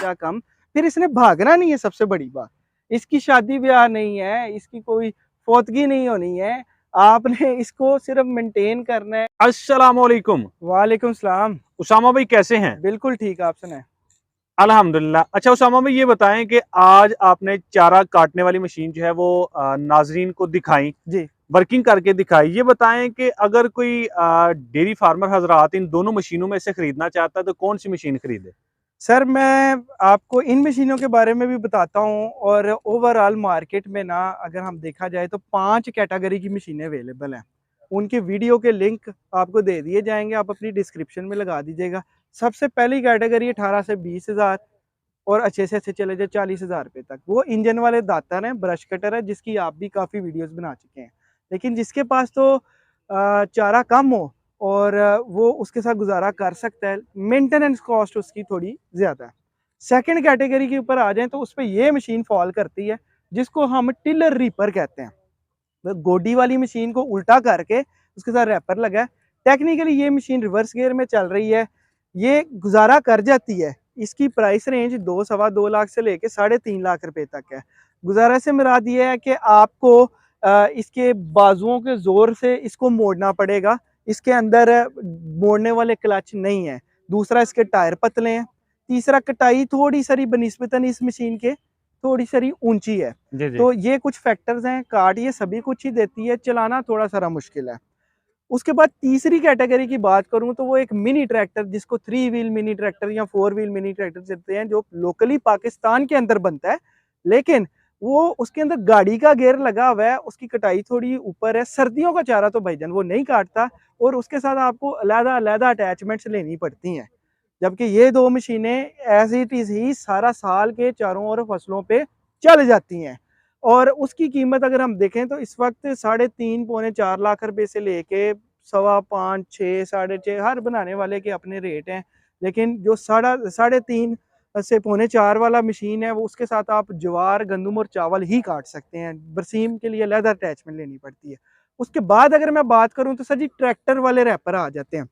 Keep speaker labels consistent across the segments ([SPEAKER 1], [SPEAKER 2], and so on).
[SPEAKER 1] खर्चा कम, फिर इसने भागना नहीं है। सबसे बड़ी बात, इसकी शादी ब्याह नहीं है, इसकी कोई फौतगी नहीं होनी है, आपने इसको सिर्फ मेंटेन करना है।
[SPEAKER 2] अस्सलाम वालेकुम।
[SPEAKER 1] वालेकुम सलाम।
[SPEAKER 2] उसामा भाई कैसे हैं?
[SPEAKER 1] बिल्कुल ठीक, आप सुनाएं।
[SPEAKER 2] अल्हम्दुलिल्लाह। अच्छा उसामा भाई ये बताएं कि आज आपने चारा काटने वाली मशीन जो है वो नाजरीन को दिखाई,
[SPEAKER 1] जी
[SPEAKER 2] वर्किंग करके दिखाई। ये बताएं कि अगर कोई डेयरी फार्मर हजरात इन दोनों मशीनों में से खरीदना चाहता है तो कौन सी मशीन खरीदे?
[SPEAKER 1] सर, मैं आपको इन मशीनों के बारे में भी बताता हूँ। और ओवरऑल मार्केट में ना, अगर हम देखा जाए तो 5 कैटेगरी की मशीनें अवेलेबल हैं। उनके वीडियो के लिंक आपको दे दिए जाएंगे, आप अपनी डिस्क्रिप्शन में लगा दीजिएगा। सबसे पहली कैटेगरी 18 से 20 हज़ार, और अच्छे से अच्छे चले जाए 40 हज़ार रुपये तक। वो इंजन वाले दातर हैं, ब्रश कटर है, जिसकी आप भी काफ़ी वीडियोस बना चुके हैं। लेकिन जिसके पास तो चारा कम हो और वो उसके साथ गुजारा कर सकता है, मेंटेनेंस कॉस्ट उसकी थोड़ी ज़्यादा है। सेकंड कैटेगरी के ऊपर आ जाएं तो उस पर ये मशीन फॉल करती है, जिसको हम टिलर रीपर कहते हैं। तो गोडी वाली मशीन को उल्टा करके उसके साथ रैपर लगा है। टेक्निकली ये मशीन रिवर्स गियर में चल रही है, ये गुजारा कर जाती है। इसकी प्राइस रेंज 2-2.25 लाख से लेके 3.5 लाख रुपए तक है। गुजारा से मुराद ये है कि आपको इसके बाजुओं के जोर से इसको मोड़ना पड़ेगा। इसके अंदर मोड़ने वाले क्लच नहीं है। दूसरा, इसके टायर पतले हैं। तीसरा, कटाई थोड़ी सारी बनिस्बतन इस मशीन के थोड़ी सारी ऊंची है।
[SPEAKER 2] जी जी।
[SPEAKER 1] तो ये कुछ फैक्टर्स हैं, काट ये सभी कुछ ही देती है, चलाना थोड़ा सारा मुश्किल है। उसके बाद तीसरी कैटेगरी की बात करूं तो वो एक मिनी ट्रैक्टर, जिसको 3 व्हील मिनी ट्रैक्टर या 4 व्हील मिनी ट्रैक्टर कहते हैं, जो लोकली पाकिस्तान के अंदर बनता है। लेकिन वो उसके अंदर गाड़ी का गेयर लगा हुआ है, उसकी कटाई थोड़ी ऊपर है। सर्दियों का चारा तो भाईजान वो नहीं काटता, और उसके साथ आपको अलहदा अलहदा अटैचमेंट्स लेनी पड़ती हैं। जबकि ये दो मशीनें एज इट इज ही सारा साल के चारों ओर फसलों पे चल जाती हैं। और उसकी कीमत अगर हम देखें तो इस वक्त 3.5-4 लाख रुपए से लेके 5.25, 6.5 हर बनाने वाले के अपने रेट हैं। लेकिन जो 3.5 से 3.25 वाला मशीन है, वो उसके साथ आप ज्वार, गंदम और चावल ही काट सकते हैं। बरसीम के लिए लेदर अटैचमेंट लेनी पड़ती है। उसके बाद अगर मैं बात करूं तो सर जी, ट्रैक्टर वाले रैपर आ जाते हैं।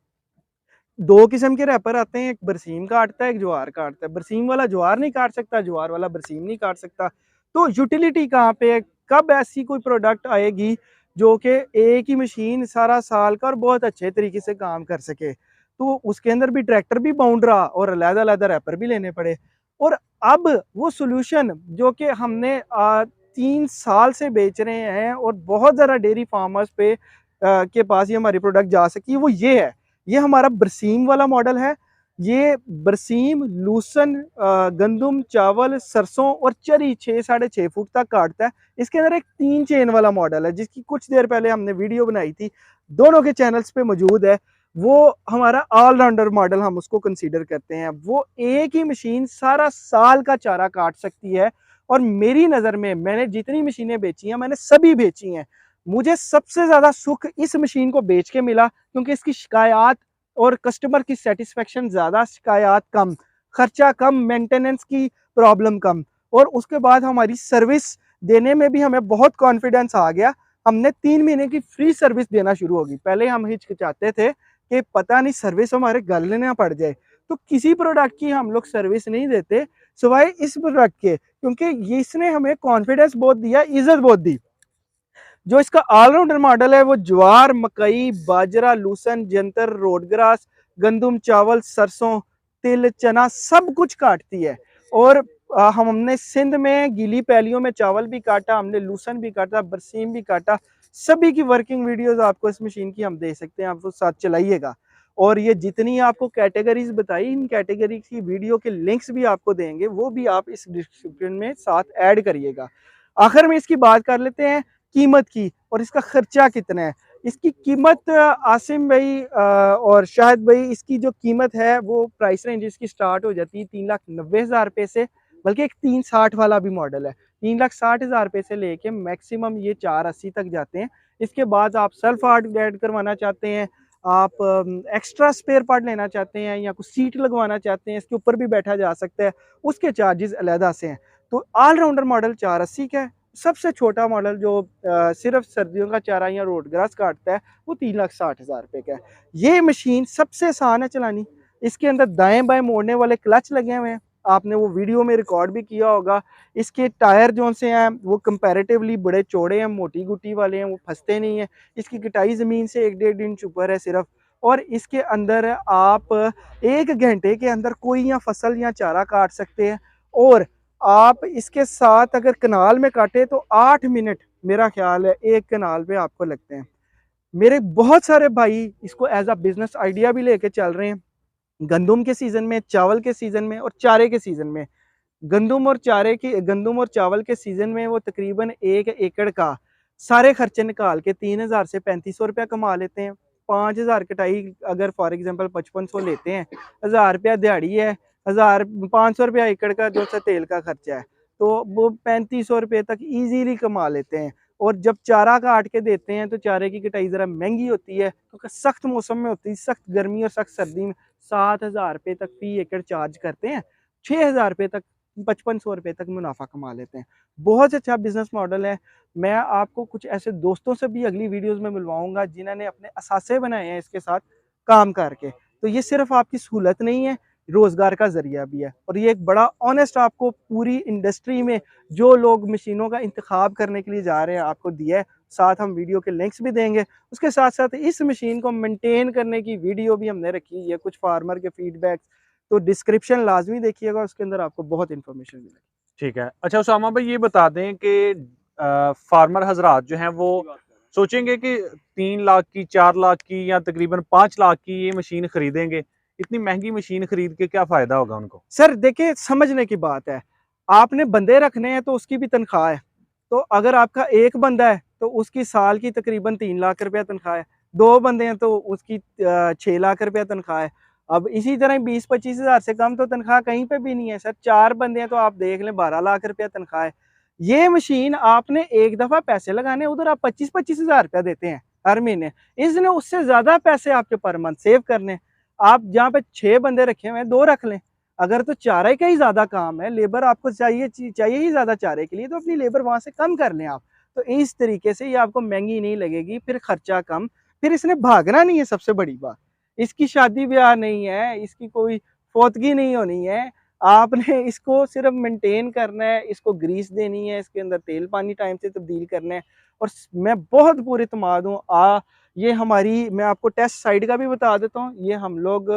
[SPEAKER 1] दो किस्म के रैपर आते हैं, एक बरसीम काटता है, एक ज्वार काटता है। बरसीम वाला ज्वार नहीं काट सकता, ज्वार वाला बरसीम नहीं काट सकता। तो यूटिलिटी कहाँ पे है? कब ऐसी कोई प्रोडक्ट आएगी जो कि एक ही मशीन सारा साल का और बहुत अच्छे तरीके से काम कर सके? तो उसके अंदर भी ट्रैक्टर भी बाउंड रहा और अलग अलग रैपर भी लेने पड़े। और अब वो सोल्यूशन जो कि हमने 3 साल से बेच रहे हैं और बहुत ज़्यादा डेयरी फार्मर्स पे के पास ये हमारी प्रोडक्ट जा सकी, वो ये है। ये हमारा बरसीम वाला मॉडल है। ये बरसीम, लूसन, गंदम, चावल, सरसों और चरी 6-6.5 फुट तक काटता है। इसके अंदर एक 3 चेन वाला मॉडल है, जिसकी कुछ देर पहले हमने वीडियो बनाई थी, दोनों के चैनल्स पे मौजूद है। वो हमारा ऑलराउंडर मॉडल हम उसको कंसीडर करते हैं। वो एक ही मशीन सारा साल का चारा काट सकती है। और मेरी नज़र में मैंने जितनी मशीनें बेची हैं, मैंने सभी बेची हैं। मुझे सबसे ज़्यादा सुख इस मशीन को बेच के मिला, क्योंकि इसकी शिकायत और कस्टमर की सेटिस्फेक्शन ज़्यादा, शिकायत कम, खर्चा कम, मेंटेनेंस की प्रॉब्लम कम। और उसके बाद हमारी सर्विस देने में भी हमें बहुत कॉन्फिडेंस आ गया। हमने 3 महीने की फ्री सर्विस देना शुरू होगी। पहले हम हिचकिचाते थे कि पता नहीं सर्विस हमारे गलने ना पड़ जाए, तो किसी प्रोडक्ट की हम लोग सर्विस नहीं देते सिवाय इस प्रोडक्ट के, क्योंकि ये इसने हमें कॉन्फिडेंस बहुत दिया, इज्जत बहुत दी। जो इसका ऑलराउंडर मॉडल है वो ज्वार, मकई, बाजरा, लूसन, जंतर, रोडग्रास, गंदम, चावल, सरसों, तिल, चना सब कुछ काटती है। और हमने सिंध में गीली पैलियों में चावल भी काटा, हमने लूसन भी काटा, बरसीम भी काटा। सभी की वर्किंग वीडियोस आपको इस मशीन की हम दे सकते हैं, आप वो साथ चलाइएगा। और ये जितनी आपको कैटेगरीज बताई, इन कैटेगरी की वीडियो के लिंक्स भी आपको देंगे, वो भी आप इस डिस्क्रिप्शन में साथ ऐड करिएगा। आखिर में इसकी बात कर लेते हैं कीमत की, और इसका खर्चा कितना है। इसकी कीमत आसिम भाई और शाहिद भाई, इसकी जो कीमत है वो प्राइस रेंज इसकी स्टार्ट हो जाती है 3,90,000 रुपये से। बल्कि एक 360 वाला भी मॉडल है, 3,60,000 रुपये से लेके मैक्सिमम ये 480 तक जाते हैं। इसके बाद आप सेल्फ हार्ड ऐड करवाना चाहते हैं, आप एक्स्ट्रा स्पेयर पार्ट लेना चाहते हैं, या कुछ सीट लगवाना चाहते हैं, इसके ऊपर भी बैठा जा सकता है, उसके चार्जेस अलहदा से हैं। तो ऑलराउंडर मॉडल 480 का है। सबसे छोटा मॉडल जो सिर्फ सर्दियों का चारा या रोड ग्रास काटता है, वो 3,60,000 रुपये का है। ये मशीन सबसे आसान है चलानी। इसके अंदर दाएं बाएं मोड़ने वाले क्लच लगे हुए हैं, आपने वो वीडियो में रिकॉर्ड भी किया होगा। इसके टायर जो से हैं वो कंपैरेटिवली बड़े चौड़े हैं, मोटी गुटी वाले हैं, वो फंसते नहीं हैं। इसकी कटाई ज़मीन से 1 डेढ़ इंच ऊपर है सिर्फ, और इसके अंदर आप 1 घंटे के अंदर कोई या फसल या चारा काट सकते हैं। और आप इसके साथ अगर कनाल में काटे तो 8 मिनट मेरा ख्याल है एक कनाल पे आपको लगते हैं। मेरे बहुत सारे भाई इसको एज अ बिजनेस आइडिया भी लेके चल रहे हैं, गंदम के सीज़न में, चावल के सीज़न में और चारे के सीज़न में। गंदम और चावल के सीज़न में वो तकरीबन 1 एकड़ का सारे खर्चे निकाल के 3000 से 3500 रुपया कमा लेते हैं। 5000 कटाई अगर फॉर एग्जांपल 5500 लेते हैं, 1000 रुपया दिहाड़ी है, 500 रुपया एकड़ का जो सा तेल का खर्चा है, तो वो 3500 रुपये तक ईज़िली कमा लेते हैं। और जब चारा काट के देते हैं तो चारे की कटाई ज़रा महंगी होती है, क्योंकि सख्त मौसम में होती है, सख्त गर्मी और सख्त सर्दी में 7000 रुपये तक फी एकड़ चार्ज करते हैं। 6000 रुपये तक, 5500 रुपये तक मुनाफा कमा लेते हैं। बहुत अच्छा बिजनेस मॉडल है। मैं आपको कुछ ऐसे दोस्तों से भी अगली वीडियोस में मिलवाऊंगा जिन्होंने अपने असासे बनाए हैं इसके साथ काम करके। तो ये सिर्फ आपकी सहूलत नहीं है, रोजगार का जरिया भी है। और ये एक बड़ा ऑनेस्ट आपको पूरी इंडस्ट्री में जो लोग मशीनों का इंतखाब करने के लिए जा रहे हैं आपको दिया है। साथ हम वीडियो के लिंक्स भी देंगे। उसके साथ साथ इस मशीन को मेंटेन करने की वीडियो भी हमने रखी है, कुछ फार्मर के फीडबैक, तो डिस्क्रिप्शन लाजमी देखिएगा, उसके अंदर आपको बहुत इन्फॉर्मेशन मिलेगी।
[SPEAKER 2] ठीक है। अच्छा उसामा भाई ये बता दें कि फार्मर हजरात जो हैं वो सोचेंगे कि 3 लाख की, 4 लाख की या तकरीबन 5 लाख की ये मशीन खरीदेंगे, इतनी महंगी मशीन खरीद के क्या फायदा होगा उनको?
[SPEAKER 1] सर देखिए, समझने की बात है, आपने बंदे रखने हैं तो उसकी भी तनख्वाह है। तो अगर आपका एक बंदा है तो उसकी साल की तकरीबन 3 लाख रुपया तनख्वाह है, 2 बंदे हैं तो उसकी 6 लाख रुपया तनख्वाह है। अब इसी तरह 20-25 हज़ार से कम तो तनख्वाह कहीं पे भी नहीं है सर। 4 बंदे हैं तो आप देख लें 12 लाख रुपया तनख्वाह है। ये मशीन आपने एक दफ़ा पैसे लगाने, उधर आप 25-25 हज़ार रुपया देते हैं हर महीने, इसने उससे ज़्यादा पैसे आपके पर मंथ सेव करने। आप जहाँ पे 6 बंदे रखे हुए हैं 2 रख लें। अगर तो चारे का ही ज़्यादा काम है, लेबर आपको चाहिए ही ज़्यादा चारे के लिए, तो अपनी लेबर वहाँ से कम कर लें आप। तो इस तरीके से ये आपको महंगी नहीं लगेगी, फिर खर्चा कम, फिर इसने भागना नहीं है सबसे बड़ी बात। इसकी शादी-ब्याह नहीं है, इसकी कोई फौतगी नहीं होनी है। आपने इसको सिर्फ़ मेंटेन करना है, इसको ग्रीस देनी है, इसके अंदर तेल-पानी टाइम से तब्दील करना है। और मैं बहुत पुरएतमाद हूँ। ये हमारी, मैं आपको टेस्ट साइट का भी बता देता हूँ। ये हम लोग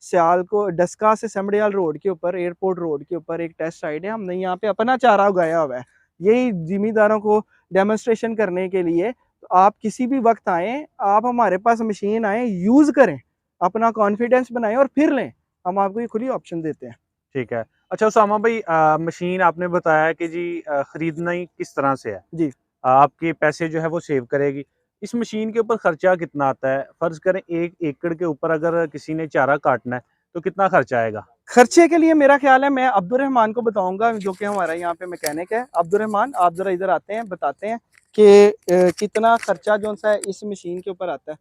[SPEAKER 1] सियाल को डस्का से समड़ियाल रोड के ऊपर, एयरपोर्ट रोड के ऊपर एक टेस्ट साइट है। हमने यहाँ पे अपना चारा उगाया हुआ है, यही जिमीदारों को डेमोन्स्ट्रेशन करने के लिए। तो आप किसी भी वक्त आएँ, आप हमारे पास मशीन आएँ, यूज़ करें, अपना कॉन्फिडेंस बनाएँ और फिर लें। हम आपको ये खुली ऑप्शन देते हैं।
[SPEAKER 2] ठीक है। अच्छा उसामा भाई मशीन आपने बताया कि जी खरीदना ही किस तरह से है,
[SPEAKER 1] जी।
[SPEAKER 2] आपके पैसे जो है वो सेव करेगी। इस मशीन के ऊपर खर्चा कितना आता है? फर्ज करें 1 एकड़ के ऊपर अगर किसी ने चारा काटना है तो कितना खर्चा आएगा?
[SPEAKER 1] खर्चे के लिए मेरा ख्याल है मैं अब्दुर्रहमान को बताऊंगा, जो कि हमारा यहाँ पे मैकेनिक है। अब्दुर्रहमान, आप जरा इधर आते हैं, बताते हैं कि कितना खर्चा जो सा है इस मशीन के ऊपर आता है।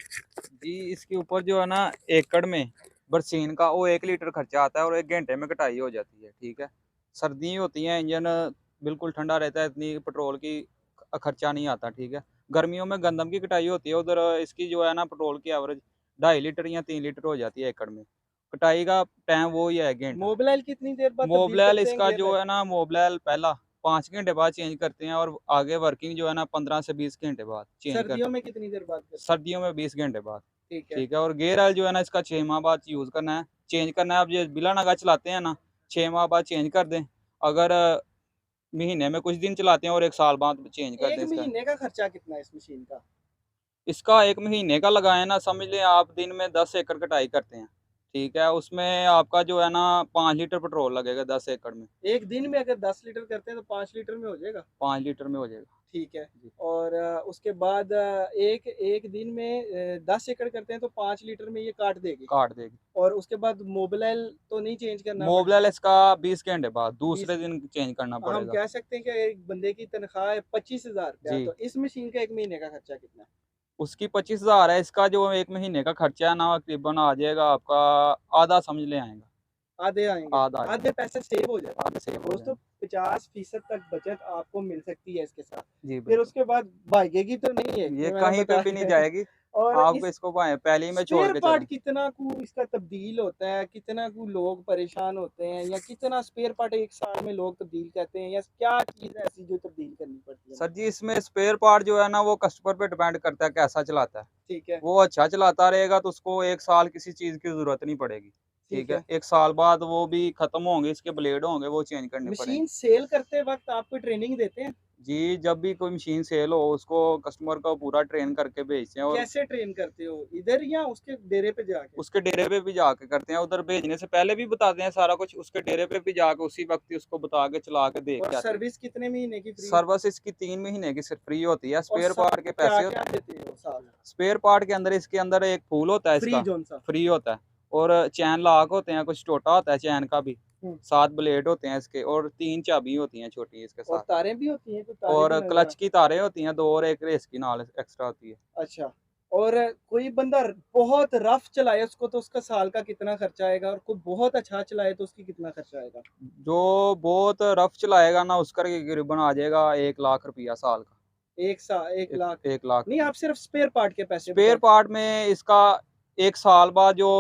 [SPEAKER 3] जी, इसके ऊपर जो है ना एकड़ में बरसीन का वो 1 लीटर खर्चा आता है और 1 घंटे में कटाई हो जाती है, ठीक है। सर्दी होती है, इंजन बिल्कुल ठंडा रहता है, इतनी पेट्रोल की खर्चा नहीं आता, ठीक है। गर्मियों में गंदम की कटाई होती है, उधर इसकी जो है ना पेट्रोल की एवरेज 2.5 लीटर या 3 लीटर हो जाती है एकड़ में। कटाई का टाइम वो ही है 1 घंटा।
[SPEAKER 1] मोबिलाइल कितनी देर बाद तब्दील
[SPEAKER 3] मोबिलाइल
[SPEAKER 1] करते हैं
[SPEAKER 3] इसका
[SPEAKER 1] गियर
[SPEAKER 3] जो
[SPEAKER 1] में?
[SPEAKER 3] है ना मोबिलाइल पहला 5 घंटे बाद चेंज करते हैं और आगे वर्किंग जो है ना 15 से 20 घंटे बाद चेंज करते
[SPEAKER 1] सर्दियों
[SPEAKER 3] हैं।
[SPEAKER 1] में कितनी देर बाद करते हैं?
[SPEAKER 3] सर्दियों में 20 घंटे बाद।
[SPEAKER 1] ठीक है।
[SPEAKER 3] ठीक है, और गियर ऑयल जो है ना इसका 6 माह बाद यूज़ करना है, चेंज करना है। आप ये बिना नगा चलाते हैं ना, 6 माह बाद चेंज कर दें। अगर महीने में कुछ दिन चलाते हैं और 1 साल बाद चेंज कर
[SPEAKER 1] एक
[SPEAKER 3] दें इसका।
[SPEAKER 1] महीने का खर्चा कितना है इस मशीन का?
[SPEAKER 3] इसका 1 महीने का लगाएँ ना, समझ लें आप दिन में 10 एकड़ कटाई करते हैं, ठीक है? उसमें आपका जो है ना 5 लीटर पेट्रोल लगेगा 10 एकड़ में।
[SPEAKER 1] एक दिन में अगर 10 लीटर करते हैं तो 5 लीटर में हो जाएगा।
[SPEAKER 3] 5 लीटर में हो जाएगा।
[SPEAKER 1] ठीक है।
[SPEAKER 3] जी,
[SPEAKER 1] और उसके बाद एक एक दिन में 10 एकड़ करते हैं तो 5 लीटर में ये काट देगी।
[SPEAKER 3] काट देगी।
[SPEAKER 1] और उसके बाद मोबिलाइल तो नहीं चेंज करना पड़ता?
[SPEAKER 3] मोबिलाइल इसका 20 घंटे बाद,
[SPEAKER 1] 20
[SPEAKER 3] दूसरे दिन चेंज करना
[SPEAKER 1] हम
[SPEAKER 3] पड़ेगा।
[SPEAKER 1] कह सकते हैं कि एक बंदे की तनख्वाह है 25,000 रुपया,
[SPEAKER 3] जी।
[SPEAKER 1] तो इस मशीन का एक महीने का खर्चा कितना है?
[SPEAKER 3] उसकी 25,000 है, इसका जो 1 महीने का खर्चा है ना तकरीबन आ जाएगा आपका आधा समझ लें आएगा।
[SPEAKER 1] आधे आएंगे,
[SPEAKER 3] आधा
[SPEAKER 1] आधे पैसे सेव हो जाते
[SPEAKER 3] आधे सेव
[SPEAKER 1] हैं
[SPEAKER 3] हो
[SPEAKER 1] दोस्तों।
[SPEAKER 3] जाएंगे।
[SPEAKER 1] 50% तक बचत आपको मिल सकती है इसके साथ।
[SPEAKER 3] जी
[SPEAKER 1] फिर
[SPEAKER 3] बिल्कुल।
[SPEAKER 1] उसके बाद भागेगी तो नहीं है,
[SPEAKER 3] ये
[SPEAKER 1] ये मैंने
[SPEAKER 3] कहीं पे भी नहीं
[SPEAKER 1] बताया।
[SPEAKER 3] जाएगी।
[SPEAKER 1] और
[SPEAKER 3] आपको
[SPEAKER 1] इस
[SPEAKER 3] इसको पहले ही मैं छोड़
[SPEAKER 1] स्पेयर
[SPEAKER 3] के
[SPEAKER 1] पार्ट
[SPEAKER 3] चलूँ।
[SPEAKER 1] कितना को इसका तब्दील होता है, कितना को लोग परेशान होते हैं, या कितना स्पेयर पार्ट एक साल में लोग तब्दील करते हैं, या क्या चीज़ है ऐसी जो तब्दील करनी पड़ती है?
[SPEAKER 3] सर जी, इसमें स्पेयर पार्ट जो है ना, वो कस्टमर पे डिपेंड करता है कैसा चलाता है।
[SPEAKER 1] ठीक है,
[SPEAKER 3] वो अच्छा चलाता रहेगा तो उसको 1 साल किसी चीज़ की ज़रूरत नहीं पड़ेगी, ठीक
[SPEAKER 1] ठीक
[SPEAKER 3] है?
[SPEAKER 1] है।
[SPEAKER 3] 1 साल बाद वो भी खत्म होंगे, इसके ब्लेड होंगे, वो चेंज करने
[SPEAKER 1] मशीन
[SPEAKER 3] पड़ेंगे।
[SPEAKER 1] सेल करते वक़्त आपको ट्रेनिंग देते हैं?
[SPEAKER 3] जी, जब भी कोई मशीन सेल हो, उसको कस्टमर को पूरा ट्रेन करके भेजते हैं, और
[SPEAKER 1] कैसे ट्रेन करते हो? इधर या उसके डेरे पे जाके?
[SPEAKER 3] उसके डेरे पे भी जाके करते हैं। उधर भेजने से पहले भी बताते हैं सारा कुछ, उसके डेरे पे भी जाके उसी वक़्त ही उसको बता के चला के देख
[SPEAKER 1] और
[SPEAKER 3] के आते हैं।
[SPEAKER 1] सर्विस कितने महीने की फ्री?
[SPEAKER 3] सर्विस इसकी 3 महीने की सिर्फ फ्री होती है।
[SPEAKER 1] और
[SPEAKER 3] स्पेयर
[SPEAKER 1] साल
[SPEAKER 3] पार्ट के
[SPEAKER 1] को
[SPEAKER 3] पैसे
[SPEAKER 1] क्या-क्या देते हो साल?
[SPEAKER 3] स्पेयर पार्ट के अंदर, इसके अंदर एक फूल होता है
[SPEAKER 1] फ्री
[SPEAKER 3] इसका,
[SPEAKER 1] जोन-सा?
[SPEAKER 3] फ्री होता है, और चैन लॉक होते हैं, कुछ टोटा होता है चैन का भी,
[SPEAKER 1] हुँ।
[SPEAKER 3] 7 ब्लेड होते हैं इसके, और 3 चाबी होती हैं छोटी इसके
[SPEAKER 1] और
[SPEAKER 3] साथ,
[SPEAKER 1] तारें भी होती हैं? कुछ तारें भी
[SPEAKER 3] और
[SPEAKER 1] नज़र आ
[SPEAKER 3] क्लच की तारें होती हैं 2, और एक रेस की नाल एक्स्ट्रा होती है।
[SPEAKER 1] अच्छा। और कोई बंदा बहुत रफ़ चलाए उसको, तो उसका साल का कितना खर्चा आएगा? और कोई बहुत अच्छा चलाए तो उसकी कितना खर्चा आएगा?
[SPEAKER 3] जो बहुत रफ चलाएगा ना, उसका करीबन आ जाएगा 1 लाख रुपया साल का।
[SPEAKER 1] 1
[SPEAKER 3] एक
[SPEAKER 1] लाख?
[SPEAKER 3] 1 लाख
[SPEAKER 1] नहीं,
[SPEAKER 3] रुपया।
[SPEAKER 1] आप सिर्फ़ स्पेयर पार्ट के पैसे
[SPEAKER 3] स्पेयर
[SPEAKER 1] बता।
[SPEAKER 3] पार्ट में इसका 1 साल बाद जो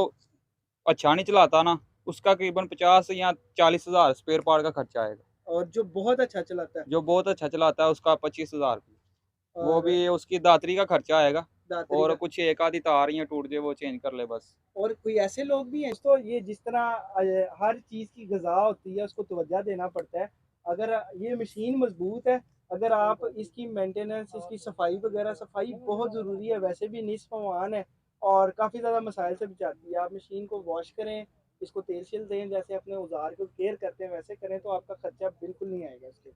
[SPEAKER 3] अच्छा नहीं चलाता ना, उसका करीबन 50 या 40,000 स्पेयर पार्ट का खर्चा आएगा।
[SPEAKER 1] और जो बहुत अच्छा चलाता है?
[SPEAKER 3] जो बहुत अच्छा चलाता है उसका 25,000 रुपये। वो
[SPEAKER 1] और
[SPEAKER 3] भी उसकी दातरी का खर्चा आएगा,
[SPEAKER 1] दादरी
[SPEAKER 3] और
[SPEAKER 1] का?
[SPEAKER 3] कुछ एक आधी तार या टूट जाए वो चेंज कर ले बस।
[SPEAKER 1] और कोई ऐसे लोग भी हैं तो ये जिस तरह हर चीज़ की ग़िज़ा होती है उसको तवज्जो देना पड़ता है। अगर ये मशीन मज़बूत है, अगर आप इसकी मेंटेनेंस, इसकी सफाई वग़ैरह, सफाई बहुत ज़रूरी है, वैसे भी निस्फ़ अमान है और काफ़ी ज़्यादा मसाइल से बचाती है। आप मशीन को वॉश करें, इसको तेल-शेल दें, जैसे अपने औज़ार को केयर करते हैं वैसे करें, तो आपका खर्चा बिल्कुल नहीं आएगा इसके।